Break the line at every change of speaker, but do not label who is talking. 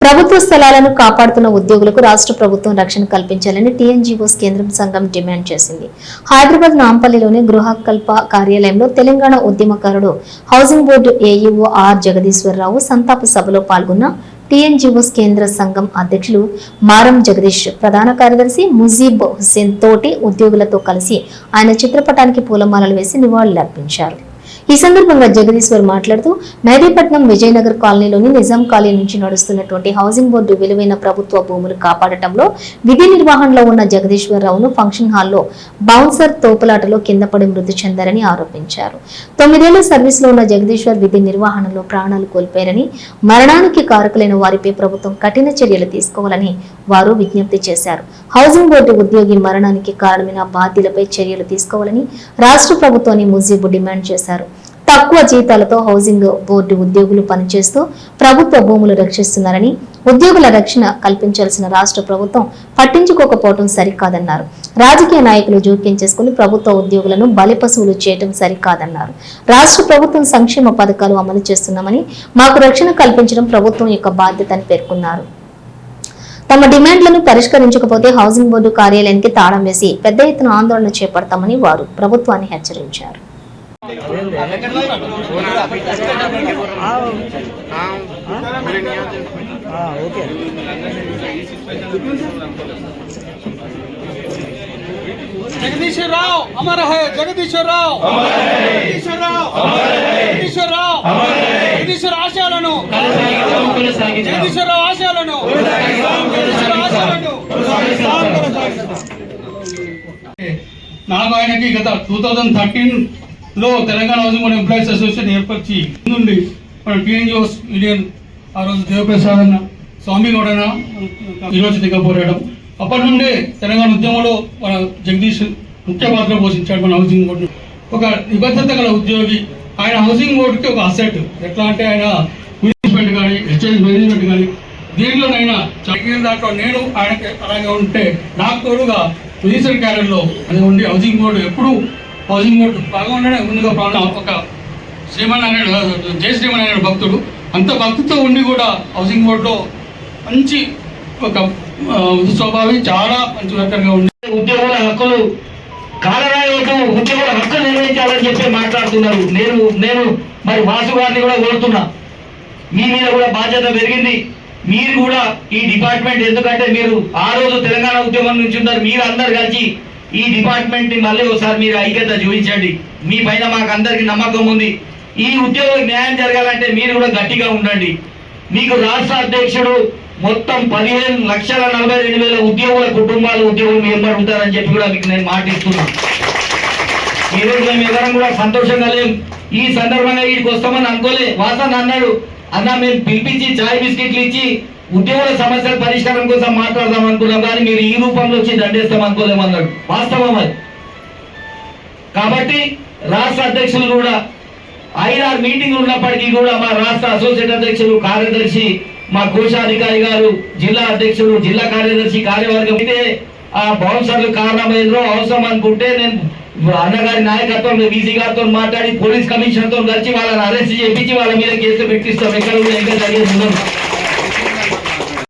ప్రభుత్వ స్థలాలను కాపాడుతున్న ఉద్యోగులకు రాష్ట్ర ప్రభుత్వం రక్షణ కల్పించాలని టీఎన్జీఓస్ కేంద్రం సంఘం డిమాండ్ చేసింది. హైదరాబాద్ నాంపల్లిలోని గృహకల్ప కార్యాలయంలో తెలంగాణ ఉద్యమకారుడు housing board AEO R Jagadeeswara Rao సంతాప సభలో పాల్గొన్న టీఎన్జీఓస్ కేంద్ర సంఘం అధ్యక్షులు మారం జగదీష్, ప్రధాన కార్యదర్శి ముజీబ్ హుస్సేన్ తోటి ఉద్యోగులతో కలిసి ఆయన చిత్రపటానికి పూలమాలలు వేసి నివాళులర్పించారు. ఈ సందర్భంగా జగదీశ్వర్ మాట్లాడుతూ మెహదీపట్నం విజయనగర్ కాలనీలోని నిజాం కాలనీ నుంచి నడుస్తున్నటువంటి హౌసింగ్ బోర్డు విలువైన ప్రభుత్వ భూములు కాపాడటంలో విధి నిర్వహణలో ఉన్న జగదీశ్వరరావును ఫంక్షన్ హాల్లో బౌన్సర్ తోపులాటలో కింద పడి మృతి చెందారని ఆరోపించారు. 9 ఏళ్ల సర్వీసులో ఉన్న జగదీశ్వర్ విధి నిర్వహణలో ప్రాణాలు కోల్పోయారని, మరణానికి కారకులైన వారిపై ప్రభుత్వం కఠిన చర్యలు తీసుకోవాలని వారు విజ్ఞప్తి చేశారు. హౌసింగ్ బోర్డు ఉద్యోగి మరణానికి కారణమైన బాధ్యులపై చర్యలు తీసుకోవాలని రాష్ట్ర ప్రభుత్వాన్ని ముజీబు డిమాండ్ చేశారు. తక్కువ జీతాలతో హౌసింగ్ బోర్డు ఉద్యోగులు పనిచేస్తూ ప్రభుత్వ భూములు రక్షిస్తున్నారని, ఉద్యోగుల రక్షణ కల్పించాల్సిన రాష్ట్ర ప్రభుత్వం పట్టించుకోకపోవడం సరికాదన్నారు. రాజకీయ నాయకులు జోక్యం చేసుకుని ప్రభుత్వ ఉద్యోగులను బలిపశువులు చేయడం సరికాదన్నారు. రాష్ట్ర ప్రభుత్వం సంక్షేమ పథకాలు అమలు చేస్తున్నామని, మాకు రక్షణ కల్పించడం ప్రభుత్వం యొక్క బాధ్యత అని పేర్కొన్నారు. తమ డిమాండ్లను పరిష్కరించకపోతే హౌసింగ్ బోర్డు కార్యాలయానికి తాళం వేసి పెద్ద ఎత్తున ఆందోళన చేపడతామని వారు ప్రభుత్వాన్ని హెచ్చరించారు.
जगदीश्वरराव अमर है, जगदीश्वरराव जगदीश्वर आशयाలను जगदीश्वरराव आशयाలను నాకు ఆయనకి గత 2013లో Telangana housing board employees association ఏర్పరిచి నుండి మన టీఎన్జీఓస్ యూనియన్ ఆ రోజు దేవప్రసాద్ అన్న, స్వామి గౌడన ఈరోజు దిగపోరాడడం. అప్పటి నుండే తెలంగాణ ఉద్యమంలో మన జగదీష్ ముఖ్య పాత్ర పోషించాడు. మన హౌసింగ్ బోర్డు ఒక నిబద్ధత గల ఉద్యోగి. ఆయన హౌసింగ్ బోర్డుకి ఒక అసెట్. ఎట్లా అంటే ఆయన మేనేజ్మెంట్ కానీ, ఎక్స్చేంజ్ మేనేజ్మెంట్ కానీ దీంట్లోనైనా దాంట్లో నేను ఆయనకి అలాగే ఉంటే నాకు తోడుగా మినిస్టర్ క్యాడర్లో అది ఉండి హౌసింగ్ బోర్డు ఎప్పుడు హౌసింగ్ బోర్డు బాగుండనే ముందుగా ఒక శ్రీమన్నారాయణ, జయ శ్రీమన్నారాయణ భక్తుడు. అంత భక్తితో ఉండి కూడా హౌసింగ్ బోర్డులో మంచి ఒక స్వభావి, చాలా మంచి వర్కర్గా ఉంది.
ఉద్యోగుల హక్కులు కాలరాయవద్దు, ఉద్యోగుల హక్కులు నిర్వహించాలని చెప్పి మాట్లాడుతున్నారు. నేను మరి వాసు గారిని కూడా కోరుతున్నా, మీ మీద కూడా బాధ్యత పెరిగింది. మీరు కూడా ఈ డిపార్ట్మెంట్, ఎందుకంటే మీరు ఆ రోజు తెలంగాణ ఉద్యమం నుంచి ఉన్నారు, మీరు అందరు కలిసి ఈ డిపార్ట్మెంట్ ని మళ్ళీ ఒకసారి మీరు ఐక్యత చూపించండి. మీ పైన మాకు అందరికి నమ్మకం ఉంది. ఈ ఉద్యోగులకు న్యాయం జరగాలంటే మీరు కూడా గట్టిగా ఉండండి. మీకు రాష్ట్ర అధ్యక్షుడు మొత్తం 15,42,000 ఉద్యోగుల కుటుంబాలు ఉద్యోగులు మీ ఎంబడి ఉంటారని చెప్పి కూడా మీకు నేను మాటిస్తున్నా. ఈ రోజు మేము ఎవరం కూడా సంతోషంగా లేం. ఈ సందర్భంగా వీడికి వస్తామని అనుకోలే. వాసన్ అన్నాడు, అన్న మేము పిలిపించి చాయ్ బిస్కెట్లు ఇచ్చి ఉద్యోగుల సమస్యల పరిష్కారం కోసం మాట్లాడదాం అనుకున్నాం, కానీ మీరు ఈ రూపంలో వచ్చి దండేస్తాం అనుకోలేమన్నాడు. వాస్తవం అది. కాబట్టి రాష్ట్ర అధ్యక్షులు కూడా 5-6 మీటింగ్లు ఉన్నప్పటికీ కూడా మా రాష్ట్ర అసోసియేట్ అధ్యక్షులు, కార్యదర్శి, మా కోశాధికారి గారు, జిల్లా అధ్యక్షుడు, జిల్లా కార్యదర్శి, కార్యవర్గం అయితే ఆ బౌన్సర్లు కారణం ఏదో అవసరం అనుకుంటే నేను అన్నగారి నాయకత్వంలో వీసీ గారితో మాట్లాడి పోలీస్ కమిషనర్తో కలిసి వాళ్ళని అరెస్ట్ చేయించి వాళ్ళ మీద కేసు పెట్టిస్తాం. ఎక్కడ కూడా ఇంకా జరిగేది ఉండదు.